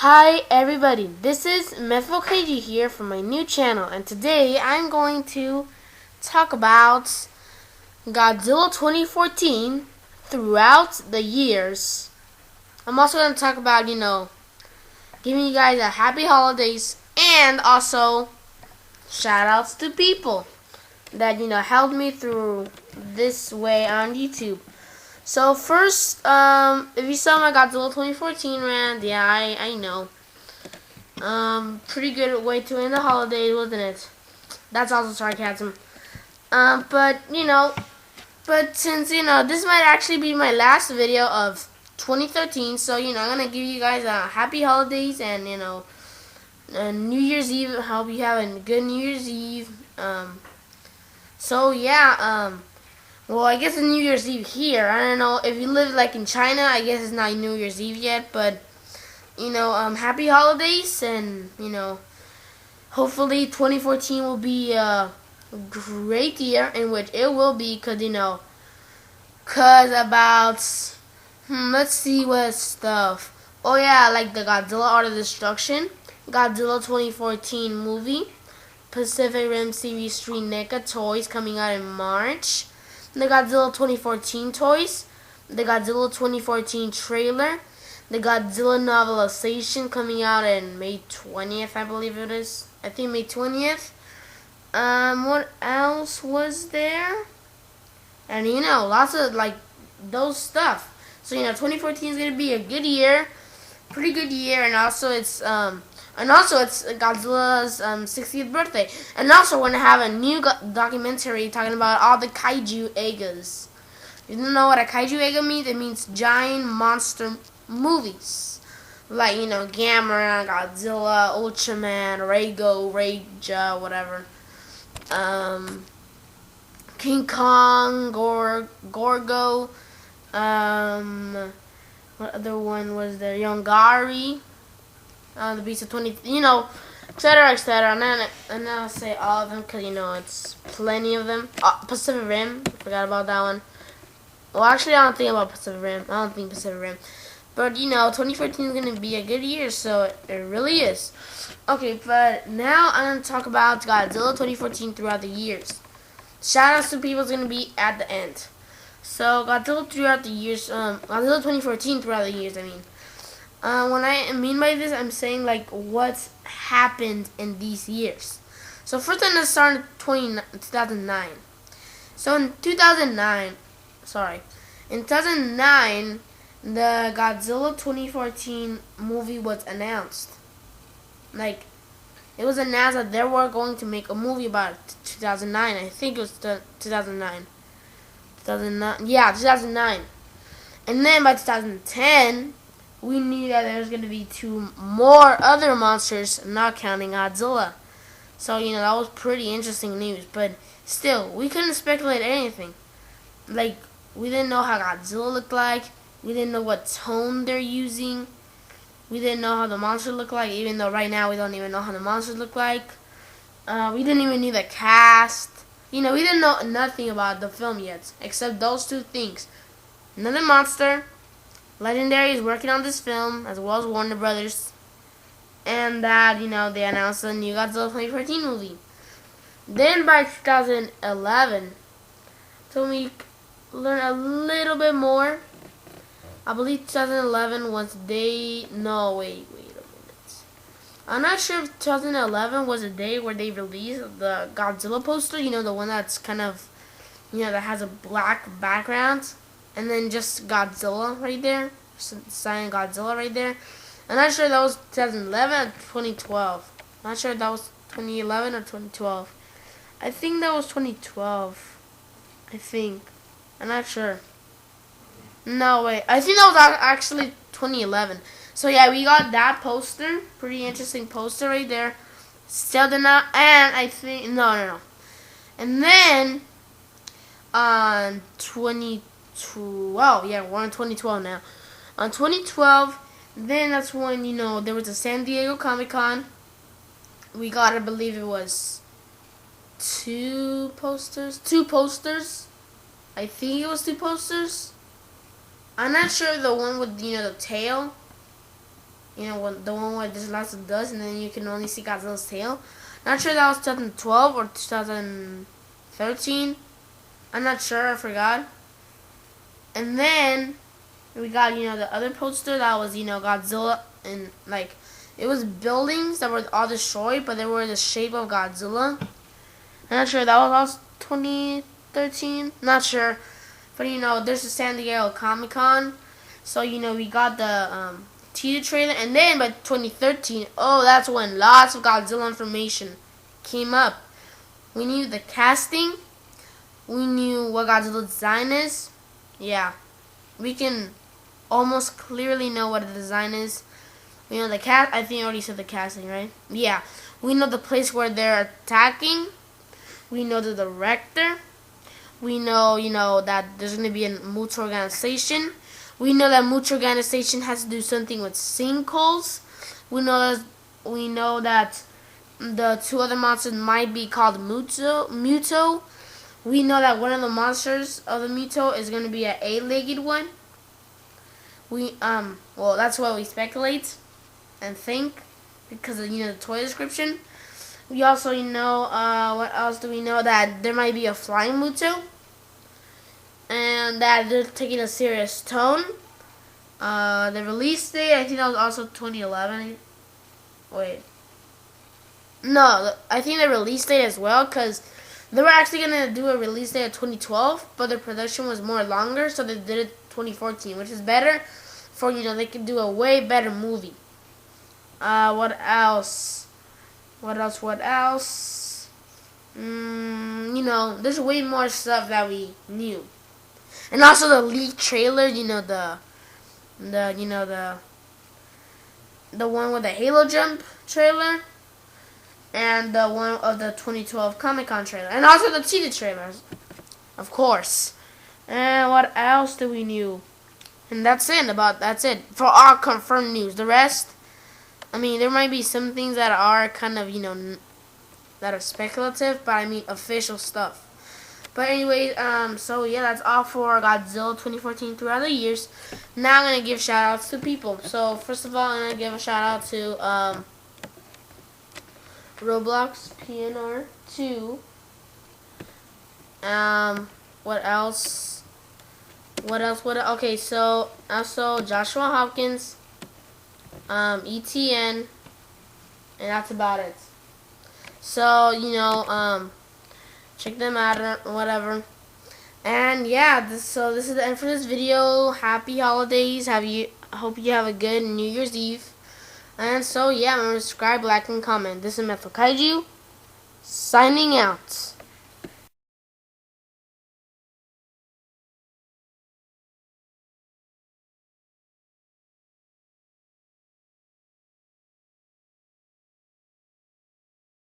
Hi everybody, this is MethoKG here from my new channel, and today I'm going to talk about Godzilla 2014 throughout the years. I'm also going to talk about, giving you guys a happy holidays and also shoutouts to people that, helped me through this way on YouTube. So first, if you saw my Godzilla 2014 rant, yeah, I know. Pretty good way to end the holidays, wasn't it? That's also sarcasm. But since this might actually be my last video of 2013, so I'm gonna give you guys a happy holidays and New Year's Eve. I hope you have a good New Year's Eve. So yeah, well, I guess it's New Year's Eve here. I don't know if you live like in China. I guess it's not New Year's Eve yet, but happy holidays, and hopefully 2014 will be a great year, in which it will be, cause about let's see what stuff. Oh yeah, like the Godzilla Art of Destruction, Godzilla 2014 movie, Pacific Rim series 3 NECA toys coming out in March, the Godzilla 2014 toys, the Godzilla 2014 trailer, the Godzilla novelization coming out in May 20th, I believe it is. I think May 20th. What else was there? And lots of those stuff. So 2014 is gonna be a good year, pretty good year, and also it's Godzilla's 60th birthday, and also we're gonna have a new documentary talking about all the kaiju egas. If you don't know what a kaiju ega means, it means giant monster movies, like Gamera, Godzilla, Ultraman, Rego, Raja, whatever. King Kong, Gorgo. What other one was there? Yongari, the Beast of 20. Etc. etc. And then I'll say all of them because it's plenty of them. Pacific Rim. Forgot about that one. Well, actually, I don't think about Pacific Rim. I don't think Pacific Rim. But 2014 is gonna be a good year, so it really is. Okay, but now I'm gonna talk about Godzilla 2014 throughout the years. Shoutouts to people is gonna be at the end. So Godzilla throughout the years, Godzilla 2014 throughout the years. I mean, what I mean by this, I'm saying what's happened in these years. So first, I'm gonna start in 2009. So in 2009, the Godzilla 2014 movie was announced. It was announced that they were going to make a movie about it. 2009. I think it was 2009. 2009. Yeah, 2009. And then by 2010, we knew that there was going to be 2 more other monsters, not counting Godzilla. So, that was pretty interesting news. But still, we couldn't speculate anything. We didn't know how Godzilla looked like. We didn't know what tone they're using. We didn't know how the monster looked like, even though right now we don't even know how the monsters look like. We didn't even know the cast. We didn't know nothing about the film yet, except those 2 things. Another monster, Legendary is working on this film, as well as Warner Brothers. And that, they announced a new Godzilla 2014 movie. Then by 2011, so we learn a little bit more. I believe 2011 was the day. No, wait a minute. I'm not sure if 2011 was the day where they released the Godzilla poster. The one that's kind of, that has a black background, and then just Godzilla right there, sign Godzilla right there. I'm not sure if that was 2011 or 2012. I'm not sure if that was 2011 or 2012. I think that was 2012. I'm not sure. No, wait. I think that was actually 2011. So, yeah, we got that poster. Pretty interesting poster right there. Still did not. And I think. No. And then, on 2012. Yeah, we're on 2012 now. On 2012, then that's when, there was a San Diego Comic-Con. We got, I believe it was 2 posters. 2 posters. I think it was 2 posters. I'm not sure the one with the tail. You know, the one where there's lots of dust and then you can only see Godzilla's tail. Not sure that was 2012 or 2013. I'm not sure, I forgot. And then we got, the other poster that was, Godzilla, and like it was buildings that were all destroyed, but they were the shape of Godzilla. I'm not sure, that was also 2013. Not sure. But there's the San Diego Comic-Con. So, we got the teaser trailer, and then by 2013, that's when lots of Godzilla information came up. We knew the casting. We knew what Godzilla's design is. Yeah. We can almost clearly know what the design is. We know the cast. I think I already said the casting, right? Yeah. We know the place where they're attacking. We know the director. We know, that there's going to be a Muto organization. We know that Muto organization has to do something with sinkholes. We know that the two other monsters might be called Muto. We know that one of the monsters of the Muto is going to be an 8-legged one. Well, that's what we speculate and think because of, the toy description. We also, what else do we know? That there might be a flying Muto. And that they're taking a serious tone. The release date, I think that was also 2011. Wait. No, I think the release date as well, because they were actually going to do a release date of 2012, but the production was more longer, so they did it 2014, which is better for, they can do a way better movie. What else? There's way more stuff that we knew. And also the leaked trailer, the one with the Halo Jump trailer, and the one of the 2012 Comic-Con trailer, and also the teaser trailers, of course. And what else do we knew? And that's it for our confirmed news. The rest, there might be some things that are kind of, that are speculative, but official stuff. But anyway, so yeah, that's all for Godzilla 2014 throughout the years. Now I'm going to give shout-outs to people. So first of all, I'm going to give a shout-out to Roblox PNR2. What else? Okay, so also Joshua Hopkins, ETN, and that's about it. So, check them out or whatever. And yeah, this is the end for this video. Happy holidays. I hope you have a good New Year's Eve. And so yeah, remember to subscribe, like, and comment. This is Metal Kaiju, signing out.